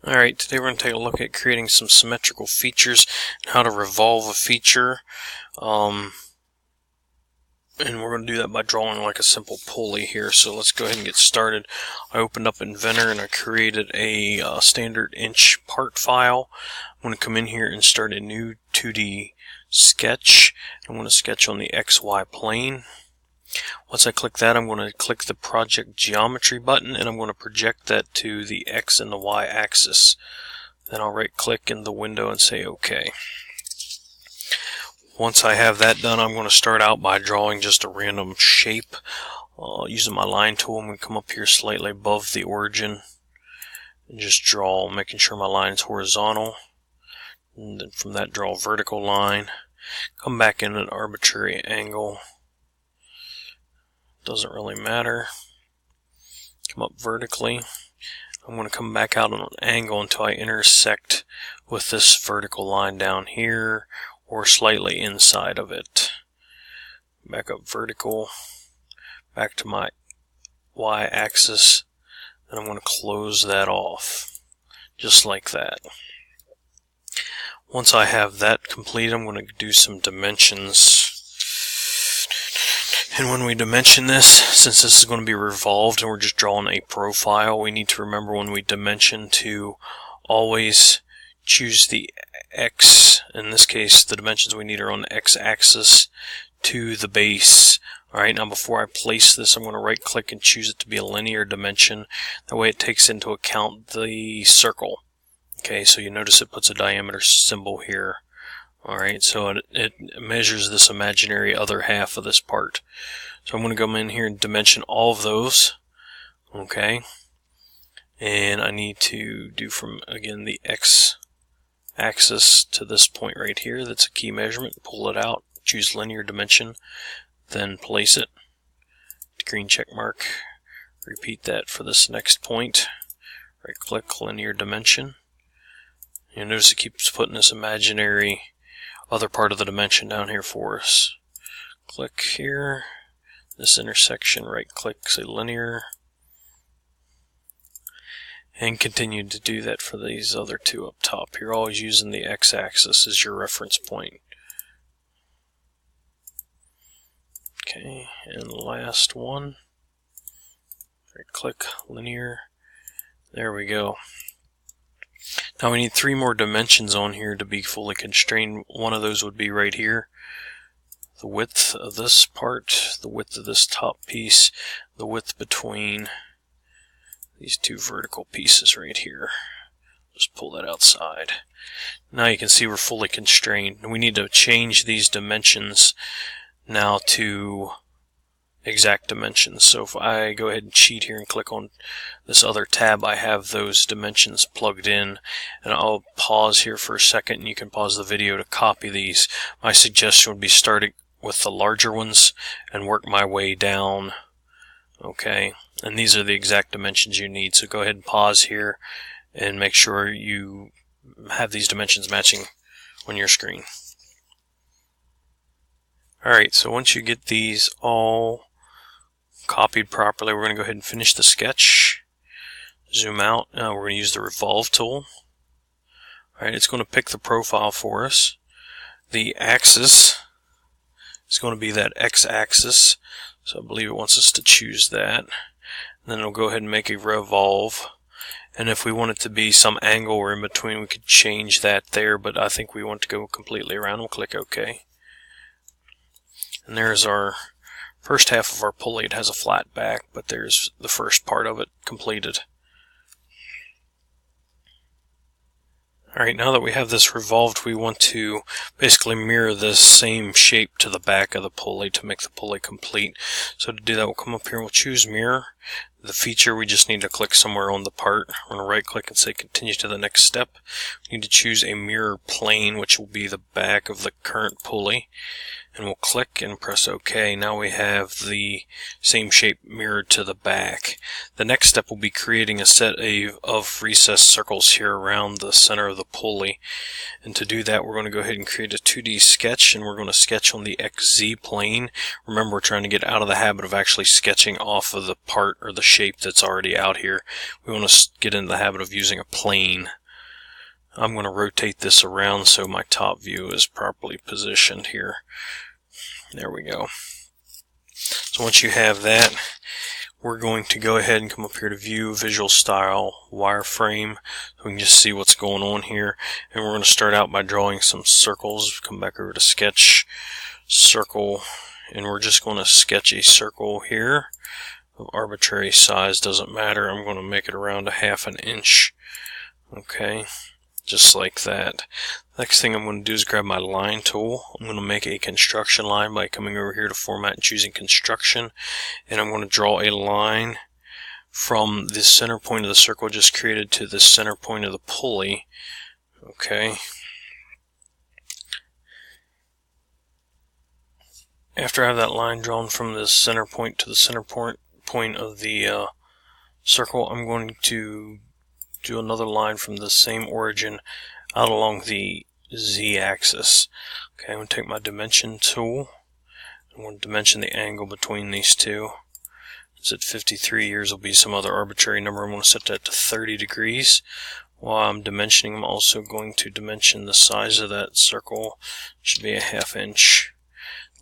Alright, today we're going to take a look at creating some symmetrical features and how to revolve a feature. And we're going to do that by drawing like a simple pulley here. So let's go ahead and get started. I opened up Inventor and I created a standard inch part file. I'm going to come in here and start a new 2D sketch. I'm going to sketch on the XY plane. Once I click that, I'm going to click the Project Geometry button and I'm going to project that to the X and the Y axis. Then I'll right click in the window and say OK. Once I have that done, I'm going to start out by drawing just a random shape. Using my line tool, I'm going to come up here slightly above the origin and just draw, making sure my line is horizontal. And then from that, draw a vertical line. Come back in an arbitrary angle. Doesn't really matter. Come up vertically. I'm going to come back out on an angle until I intersect with this vertical line down here or slightly inside of it. Back up vertical, back to my y-axis, and I'm going to close that off just like that. Once I have that complete, I'm going to do some dimensions. And when we dimension this, since this is going to be revolved and we're just drawing a profile, we need to remember when we dimension to always choose the X. In this case, the dimensions we need are on the X-axis to the base. Alright, now before I place this, I'm going to right click and choose it to be a linear dimension. That way it takes into account the circle. Okay, so you notice it puts a diameter symbol here. Alright, so it measures this imaginary other half of this part. So I'm going to come in here and dimension all of those. Okay. And I need to do from, again, the X-axis to this point right here. That's a key measurement. Pull it out, choose linear dimension, then place it. Green check mark. Repeat that for this next point. Right click, linear dimension. You'll notice it keeps putting this imaginary other part of the dimension down here for us. Click here, this intersection, right click, say linear, and continue to do that for these other two up top. You're always using the X-axis as your reference point. Okay, and the last one, right click, linear, there we go. Now we need 3 more dimensions on here to be fully constrained. One of those would be right here. The width of this part, the width of this top piece, the width between these 2 vertical pieces right here. Just pull that outside. Now you can see we're fully constrained. We need to change these dimensions now to exact dimensions. So if I go ahead and cheat here and click on this other tab, I have those dimensions plugged in, and I'll pause here for a second and you can pause the video to copy these. My suggestion would be starting with the larger ones and work my way down. Okay, and these are the exact dimensions you need, so go ahead and pause here and make sure you have these dimensions matching on your screen. Alright, so once you get these all copied properly, we're going to go ahead and finish the sketch. Zoom out. Now we're going to use the Revolve tool. Alright, it's going to pick the profile for us. The axis is going to be that X-axis, so I believe it wants us to choose that. And then it'll go ahead and make a revolve. And if we want it to be some angle or in between, we could change that there, but I think we want to go completely around. We'll click OK. And there's our first half of our pulley. It has a flat back, but there's the first part of it completed. Alright, now that we have this revolved, we want to basically mirror this same shape to the back of the pulley to make the pulley complete. So to do that, we'll come up here and we'll choose mirror. The feature, we just need to click somewhere on the part. We're going to right click and say continue to the next step. We need to choose a mirror plane, which will be the back of the current pulley. And we'll click and press OK. Now we have the same shape mirrored to the back. The next step will be creating a set of recessed circles here around the center of the pulley. And to do that, we're going to go ahead and create a 2D sketch, and we're going to sketch on the XZ plane. Remember, we're trying to get out of the habit of actually sketching off of the part or the shape that's already out here. We want to get into the habit of using a plane. I'm going to rotate this around so my top view is properly positioned here. There we go. So once you have that, we're going to go ahead and come up here to View, Visual Style, Wireframe, so we can just see what's going on here. And we're going to start out by drawing some circles. Come back over to Sketch, Circle, and we're just going to sketch a circle here of arbitrary size. Doesn't matter. I'm going to make it around 1/2 inch. Okay, just like that. Next thing I'm going to do is grab my line tool. I'm going to make a construction line by coming over here to Format and choosing Construction, and I'm going to draw a line from the center point of the circle just created to the center point of the pulley. Okay. After I have that line drawn from the center point to the center point of the circle, I'm going to do another line from the same origin out along the z-axis. Okay, I'm going to take my dimension tool. I'm going to dimension the angle between these two. It's at 53 years. Will be some other arbitrary number. I'm going to set that to 30 degrees. While I'm dimensioning, I'm also going to dimension the size of that circle. It should be 1/2 inch.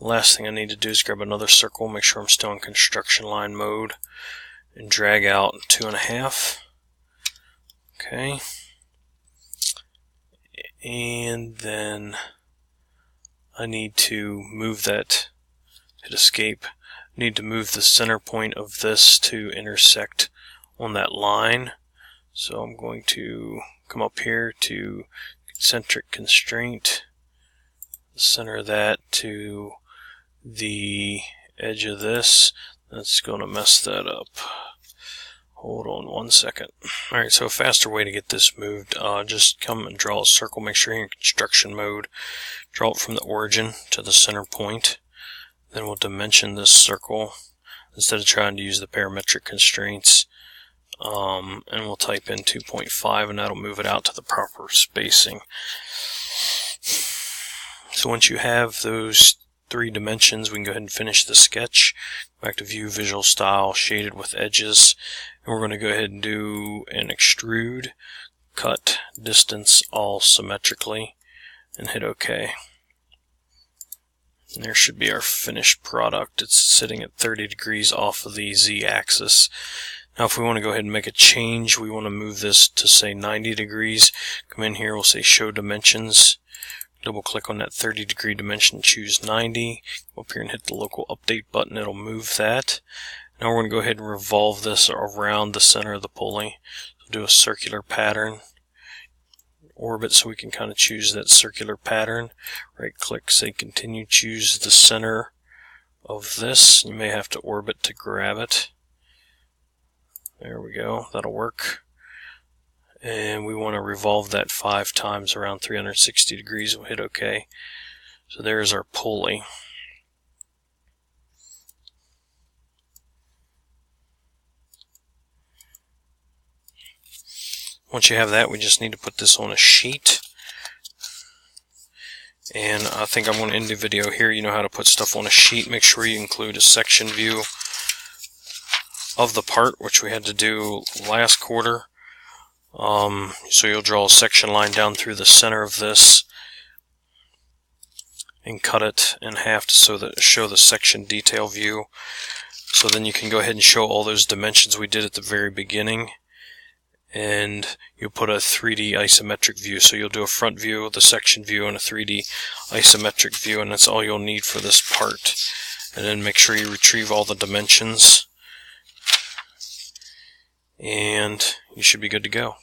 The last thing I need to do is grab another circle, make sure I'm still in construction line mode, and drag out 2.5. Okay. And then I need to move that, hit escape. I need to move the center point of this to intersect on that line. So I'm going to come up here to concentric constraint, the center of that to the edge of this. That's going to mess that up. Hold on 1 second. Alright, so a faster way to get this moved, just come and draw a circle. Make sure you're in construction mode. Draw it from the origin to the center point. Then we'll dimension this circle instead of trying to use the parametric constraints. And we'll type in 2.5, and that'll move it out to the proper spacing. So once you have those 3 dimensions, we can go ahead and finish the sketch. Back to View, Visual Style, Shaded with Edges, and we're going to go ahead and do an extrude, cut distance all symmetrically, and hit OK. And there should be our finished product. It's sitting at 30 degrees off of the z-axis. Now if we want to go ahead and make a change, we want to move this to say 90 degrees. Come in here, we'll say Show Dimensions. Double click on that 30 degree dimension, choose 90. Go up here and hit the local update button, it'll move that. Now we're going to go ahead and revolve this around the center of the pulley. So do a circular pattern, orbit, so we can kind of choose that circular pattern. Right click, say continue, choose the center of this. You may have to orbit to grab it. There we go, that'll work. And we want to revolve that 5 times around 360 degrees. We'll hit OK. So there's our pulley. Once you have that, we just need to put this on a sheet. And I think I'm going to end the video here. You know how to put stuff on a sheet. Make sure you include a section view of the part, which we had to do last quarter. So you'll draw a section line down through the center of this and cut it in half to show the section detail view. So then you can go ahead and show all those dimensions we did at the very beginning, and you'll put a 3D isometric view. So you'll do a front view, the section view, and a 3D isometric view, and that's all you'll need for this part. And then make sure you retrieve all the dimensions, and you should be good to go.